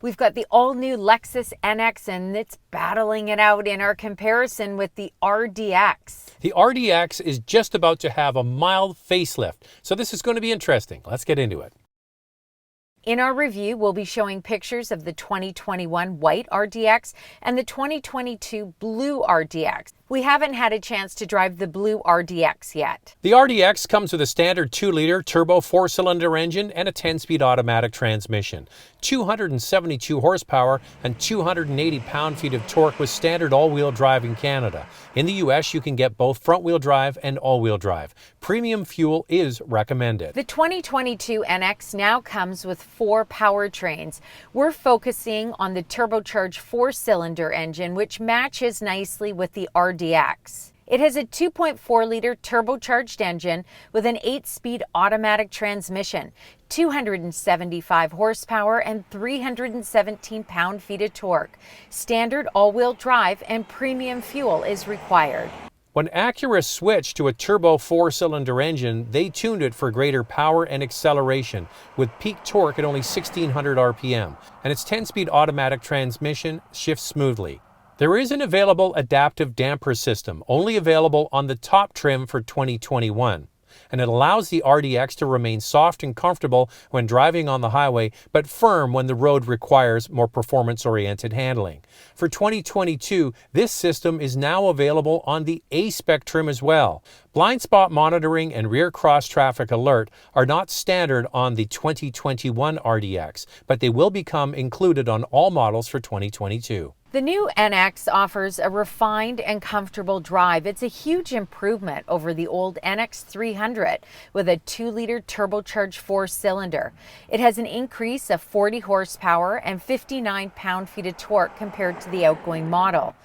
We've got the all-new Lexus NX, and it's battling it out in our comparison with the RDX. The RDX is just about to have a mild facelift, so this is going to be interesting. Let's get into it. In our review, we'll be showing pictures of the 2021 white RDX and the 2022 blue RDX. We haven't had a chance to drive the blue RDX yet. The RDX comes with a standard 2-liter turbo 4-cylinder engine and a 10-speed automatic transmission. 272 horsepower and 280 pound-feet of torque with standard all-wheel drive in Canada. In the US, you can get both front-wheel drive and all-wheel drive. Premium fuel is recommended. The 2022 NX now comes with 4 powertrains. We're focusing on the turbocharged 4-cylinder engine, which matches nicely with the RDX. It has a 2.4-liter turbocharged engine with an 8-speed automatic transmission, 275 horsepower and 317 pound-feet of torque. Standard all-wheel drive and premium fuel is required. When Acura switched to a turbo 4-cylinder engine, they tuned it for greater power and acceleration, with peak torque at only 1,600 RPM, and its 10-speed automatic transmission shifts smoothly. There is an available adaptive damper system, only available on the top trim for 2021, and it allows the RDX to remain soft and comfortable when driving on the highway, but firm when the road requires more performance-oriented handling. For 2022, this system is now available on the A-Spec trim as well. Blind spot monitoring and rear cross-traffic alert are not standard on the 2021 RDX, but they will become included on all models for 2022. The new NX offers a refined and comfortable drive. It's a huge improvement over the old NX350 with a 2-liter turbocharged 4-cylinder. It has an increase of 40 horsepower and 59 pound-feet of torque compared to the outgoing model.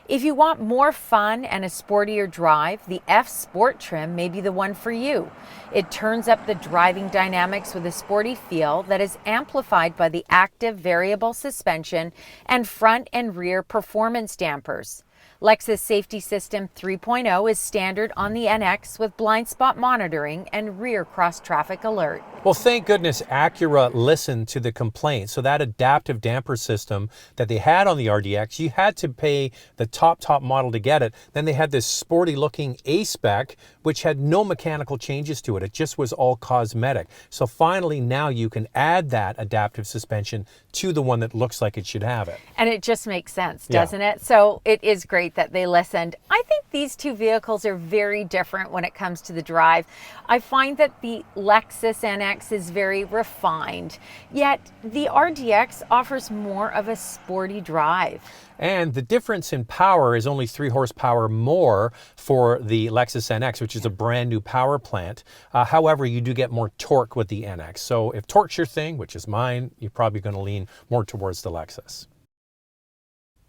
If you want more fun and a sportier drive, the F Sport trim may be the one for you. It turns up the driving dynamics with a sporty feel that is amplified by the active variable suspension and front and rear performance dampers. Lexus Safety System 3.0 is standard on the NX with blind spot monitoring and rear cross-traffic alert. Well, thank goodness Acura listened to the complaint. So that adaptive damper system that they had on the RDX, you had to pay the top model to get it. Then they had this sporty looking A-Spec, which had no mechanical changes to it. It just was all cosmetic. So finally now you can add that adaptive suspension to the one that looks like it should have it. And it just makes sense, doesn't it? So it is great that they listened. I think these two vehicles are very different when it comes to the drive. I find that the Lexus NX is very refined, yet the RDX offers more of a sporty drive. And the difference in power is only 3 horsepower more for the Lexus NX, which is a brand new power plant. However, you do get more torque with the NX. So if torque's your thing, which is mine, you're probably going to lean more towards the Lexus.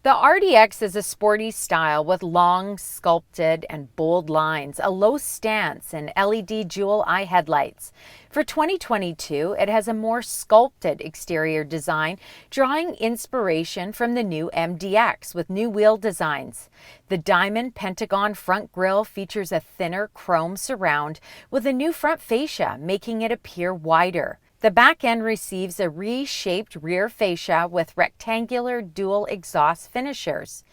The RDX is a sporty style with long, sculpted, and bold lines, a low stance, and LED jewel eye headlights. For 2022, it has a more sculpted exterior design, drawing inspiration from the new MDX with new wheel designs. The diamond Pentagon front grille features a thinner chrome surround with a new front fascia, making it appear wider. The back end receives a reshaped rear fascia with rectangular dual exhaust finishers.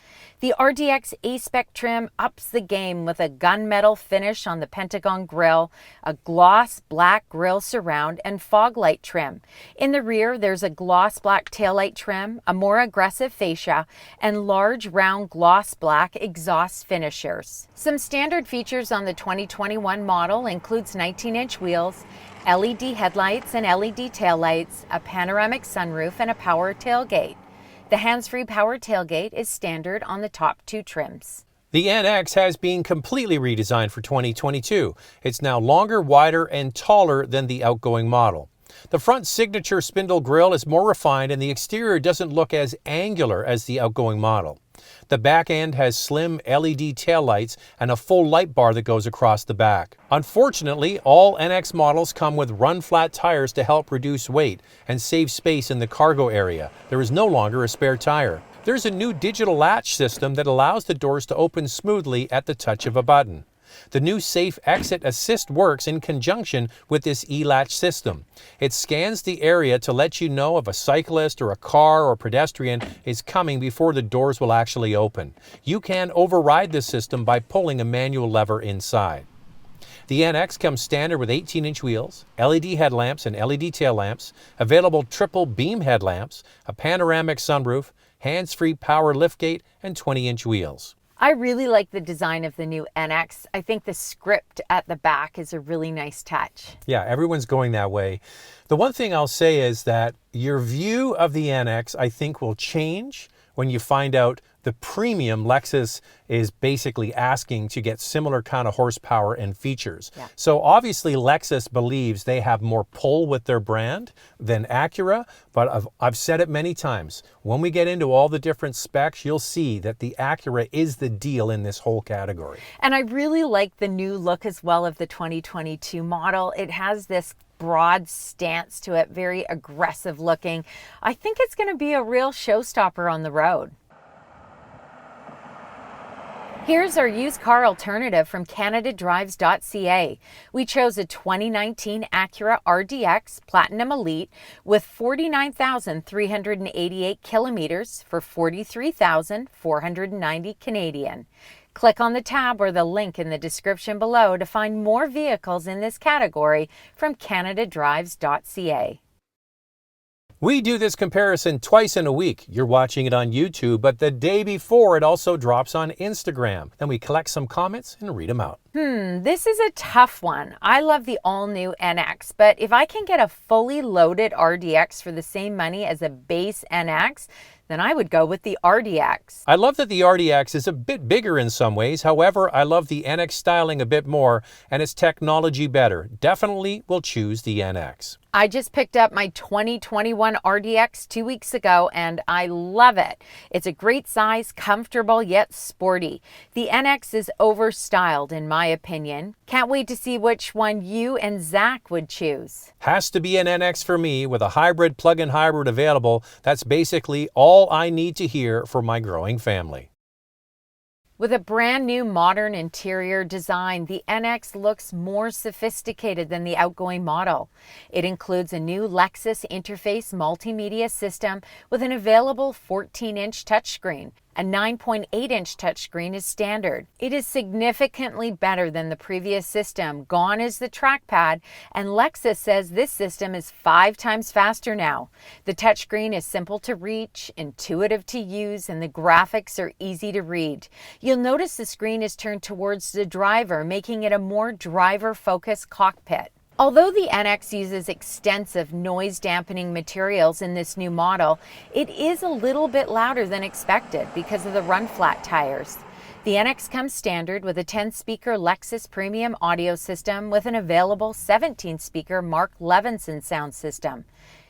The RDX A-Spec trim ups the game with a gunmetal finish on the Pentagon grille, a gloss black grille surround, and fog light trim. In the rear, there's a gloss black taillight trim, a more aggressive fascia, and large round gloss black exhaust finishers. Some standard features on the 2021 model includes 19-inch wheels, LED headlights and LED taillights, a panoramic sunroof, and a power tailgate. The hands-free power tailgate is standard on the top 2 trims. The NX has been completely redesigned for 2022. It's now longer, wider, and taller than the outgoing model. The front signature spindle grille is more refined, and the exterior doesn't look as angular as the outgoing model. The back end has slim LED taillights and a full light bar that goes across the back. Unfortunately, all NX models come with run-flat tires to help reduce weight and save space in the cargo area. There is no longer a spare tire. There's a new digital latch system that allows the doors to open smoothly at the touch of a button. The new Safe Exit Assist works in conjunction with this e-latch system. It scans the area to let you know if a cyclist or a car or pedestrian is coming before the doors will actually open. You can override this system by pulling a manual lever inside. The NX comes standard with 18-inch wheels, LED headlamps and LED tail lamps, available triple beam headlamps, a panoramic sunroof, hands-free power liftgate, and 20-inch wheels. I really like the design of the new NX. I think the script at the back is a really nice touch. Yeah, everyone's going that way. The one thing I'll say is that your view of the NX, I think, will change when you find out the premium Lexus is basically asking to get similar kind of horsepower and features. Yeah. So obviously Lexus believes they have more pull with their brand than Acura, but I've said it many times. When we get into all the different specs, you'll see that the Acura is the deal in this whole category. And I really like the new look as well of the 2022 model. It has this broad stance to it, very aggressive looking. I think it's going to be a real showstopper on the road. Here's our used car alternative from CanadaDrives.ca. We chose a 2019 Acura RDX Platinum Elite with 49,388 kilometers for 43,490 Canadian. Click on the tab or the link in the description below to find more vehicles in this category from CanadaDrives.ca. We do this comparison twice in a week. You're watching it on YouTube, but the day before it also drops on Instagram. Then we collect some comments and read them out. This is a tough one. I love the all-new NX, but if I can get a fully loaded RDX for the same money as a base NX, then I would go with the RDX. I love that the RDX is a bit bigger in some ways. However, I love the NX styling a bit more and its technology better. Definitely will choose the NX. I just picked up my 2021 RDX 2 weeks ago and I love it. It's a great size, comfortable yet sporty. The NX is overstyled in my opinion. Can't wait to see which one you and Zach would choose. Has to be an NX for me with a hybrid plug-in hybrid available. That's basically all I need to hear for my growing family. With a brand new modern interior design, the NX looks more sophisticated than the outgoing model. It includes a new Lexus Interface multimedia system with an available 14-inch touchscreen. A 9.8-inch touchscreen is standard. It is significantly better than the previous system. Gone is the trackpad, and Lexus says this system is 5 times faster now. The touchscreen is simple to reach, intuitive to use, and the graphics are easy to read. You'll notice the screen is turned towards the driver, making it a more driver-focused cockpit. Although the NX uses extensive noise dampening materials in this new model, it is a little bit louder than expected because of the run-flat tires. The NX comes standard with a 10-speaker Lexus premium audio system with an available 17-speaker Mark Levinson sound system.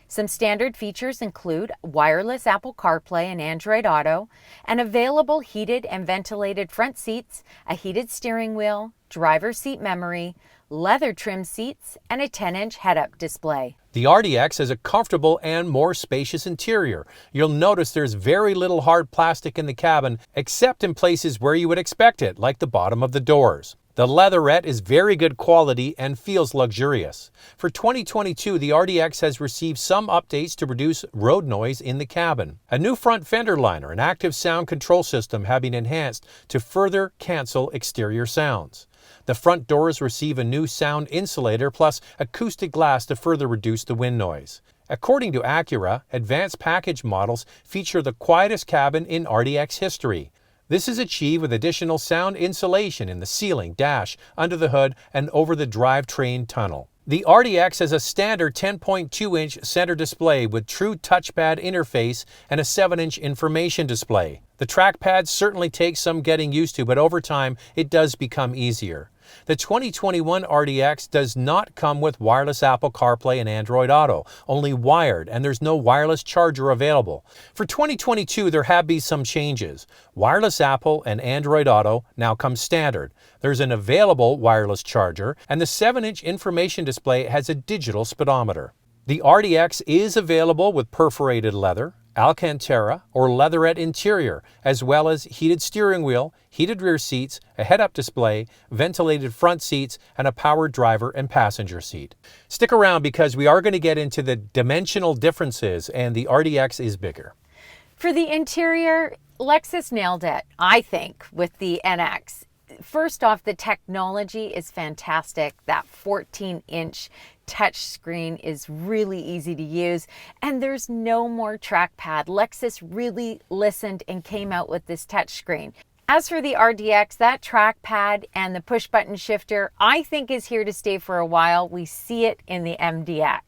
Some standard features include wireless Apple CarPlay and Android Auto, and available heated and ventilated front seats, a heated steering wheel, driver's seat memory, leather trim seats, and a 10-inch head-up display. The RDX has a comfortable and more spacious interior. You'll notice there's very little hard plastic in the cabin, except in places where you would expect it, like the bottom of the doors. The leatherette is very good quality and feels luxurious. For 2022, the RDX has received some updates to reduce road noise in the cabin. A new front fender liner and active sound control system have been enhanced to further cancel exterior sounds. The front doors receive a new sound insulator plus acoustic glass to further reduce the wind noise. According to Acura, advanced package models feature the quietest cabin in RDX history. This is achieved with additional sound insulation in the ceiling, dash, under the hood, and over the drivetrain tunnel. The RDX has a standard 10.2-inch center display with true touchpad interface and a 7-inch information display. The trackpad certainly takes some getting used to, but over time it does become easier. The 2021 RDX does not come with wireless Apple CarPlay and Android Auto, only wired, and there's no wireless charger available. For 2022, there have been some changes. Wireless Apple and Android Auto now come standard. There's an available wireless charger, and the 7-inch information display has a digital speedometer. The RDX is available with perforated leather, Alcantara or leatherette interior, as well as heated steering wheel, heated rear seats, a head-up display, ventilated front seats, and a powered driver and passenger seat. Stick around because we are going to get into the dimensional differences, and the RDX is bigger. For the interior, Lexus nailed it, I think, with the NX. First off, the technology is fantastic. That 14-inch touchscreen is really easy to use, and there's no more trackpad. Lexus really listened and came out with this touchscreen. As for the RDX, that trackpad and the push-button shifter, I think is here to stay for a while. We see it in the MDX.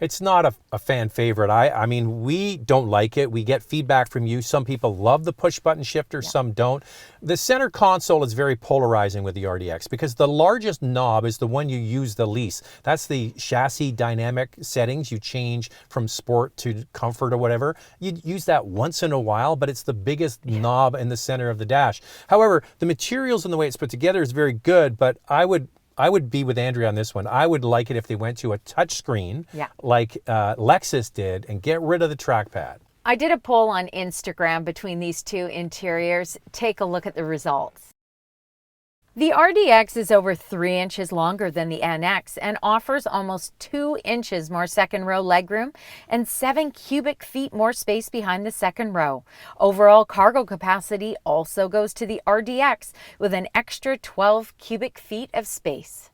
It's not a fan favorite. I mean, we don't like it. We get feedback from you. Some people love the push button shifter, some don't. The center console is very polarizing with the RDX because the largest knob is the one you use the least. That's the chassis dynamic settings. You change from sport to comfort or whatever. You use that once in a while, but it's the biggest knob in the center of the dash. However, the materials and the way it's put together is very good, but I would be with Andrea on this one. I would like it if they went to a touchscreen like Lexus did and get rid of the trackpad. I did a poll on Instagram between these two interiors. Take a look at the results. The RDX is over 3 inches longer than the NX and offers almost 2 inches more second row legroom and 7 cubic feet more space behind the second row. Overall cargo capacity also goes to the RDX with an extra 12 cubic feet of space.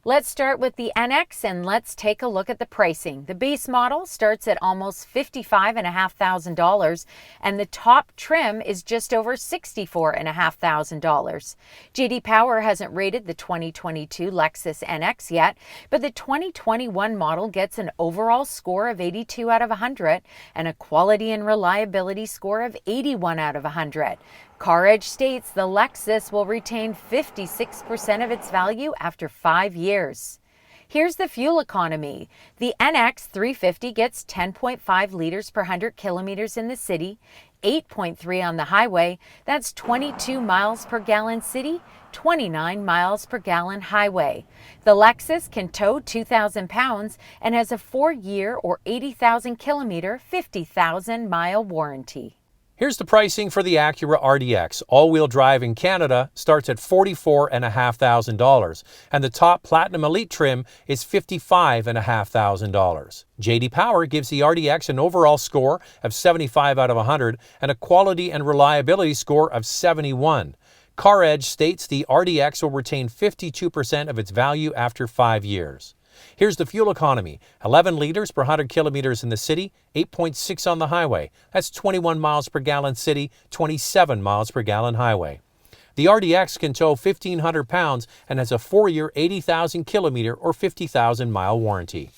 Let's start with the NX and let's take a look at the pricing. The base model starts at almost $55,500 and the top trim is just over $64,500. JD Power hasn't rated the 2022 Lexus NX yet, but the 2021 model gets an overall score of 82 out of 100 and a quality and reliability score of 81 out of 100. CarEdge states the Lexus will retain 56% of its value after 5 years. Here's the fuel economy. The NX350 gets 10.5 liters per 100 kilometers in the city, 8.3 on the highway. That's 22 miles per gallon city, 29 miles per gallon highway. The Lexus can tow 2,000 pounds and has a 4-year or 80,000 kilometer, 50,000 mile warranty. Here's the pricing for the Acura RDX. All-wheel drive in Canada starts at $44,500, and the top Platinum Elite trim is $55,500. JD Power gives the RDX an overall score of 75 out of 100 and a quality and reliability score of 71. CarEdge states the RDX will retain 52% of its value after 5 years. Here's the fuel economy. 11 liters per 100 kilometers in the city, 8.6 on the highway. That's 21 miles per gallon city, 27 miles per gallon highway. The RDX can tow 1,500 pounds and has a 4-year, 80,000 kilometer or 50,000 mile warranty.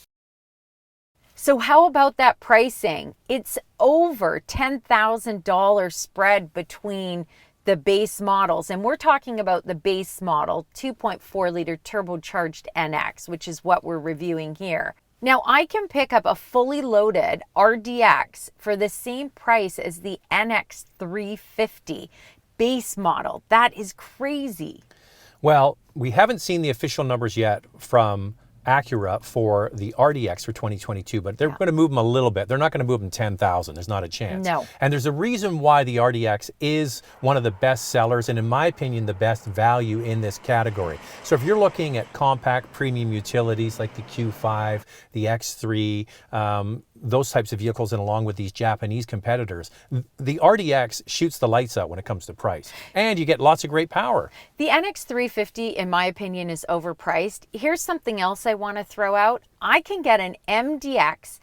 So how about that pricing? It's over $10,000 spread between the base models, and we're talking about the base model 2.4 liter turbocharged NX, which is what we're reviewing here. Now I can pick up a fully loaded RDX for the same price as the NX350 base model. That is crazy. Well, we haven't seen the official numbers yet from Acura for the RDX for 2022, but they're going to move them a little bit. They're not going to move them 10,000. There's not a chance. No. And there's a reason why the RDX is one of the best sellers and, in my opinion, the best value in this category. So if you're looking at compact premium utilities like the Q5, the X3, those types of vehicles, and along with these Japanese competitors, the RDX shoots the lights out when it comes to price. And you get lots of great power. The NX350, in my opinion, is overpriced. Here's something else I want to throw out. I can get an MDX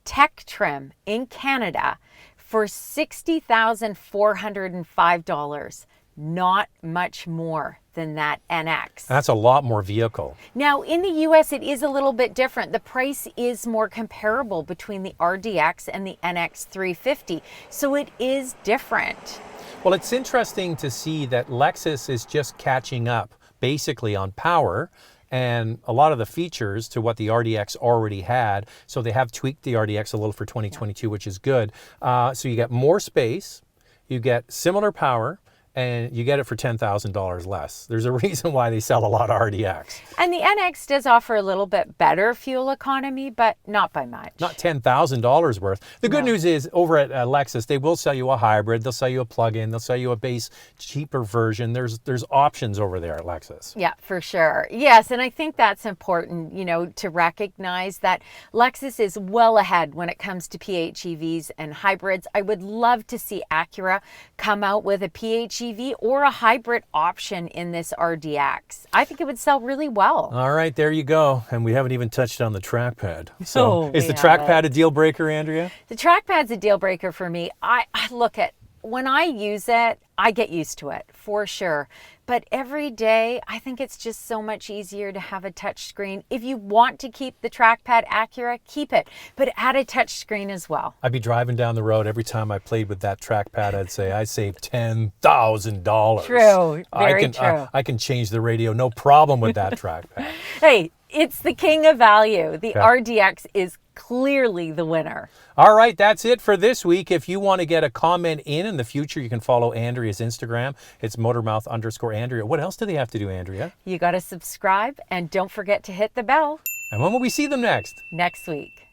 tech trim in Canada for $60,405. Not much more than that NX. That's a lot more vehicle. Now, in the US, it is a little bit different. The price is more comparable between the RDX and the NX350, so it is different. Well, it's interesting to see that Lexus is just catching up basically on power and a lot of the features to what the RDX already had. So they have tweaked the RDX a little for 2022, which is good. So you get more space, you get similar power, and you get it for $10,000 less. There's a reason why they sell a lot of RDX. And the NX does offer a little bit better fuel economy, but not by much. Not $10,000 worth. The good news is over at Lexus, they will sell you a hybrid. They'll sell you a plug-in. They'll sell you a base, cheaper version. There's options over there at Lexus. Yeah, for sure. Yes, and I think that's important, to recognize that Lexus is well ahead when it comes to PHEVs and hybrids. I would love to see Acura come out with a PHEV or a hybrid option in this RDX. I think it would sell really well. All right, there you go. And we haven't even touched on the trackpad. So is the trackpad a deal breaker, Andrea? The trackpad's a deal breaker for me. I look at, when I use it, I get used to it for sure. But every day, I think it's just so much easier to have a touch screen. If you want to keep the trackpad Acura, keep it, but add a touch screen as well. I'd be driving down the road. Every time I played with that trackpad, I'd say, I saved $10,000. True, very true. I can change the radio, no problem with that trackpad. Hey, it's the king of value. The RDX is clearly the winner. All right, that's it for this week. If you want to get a comment in the future, you can follow Andrea's Instagram. It's Motormouth_Andrea. What else do they have to do, Andrea? You got to subscribe and don't forget to hit the bell. And when will we see them next? Next week.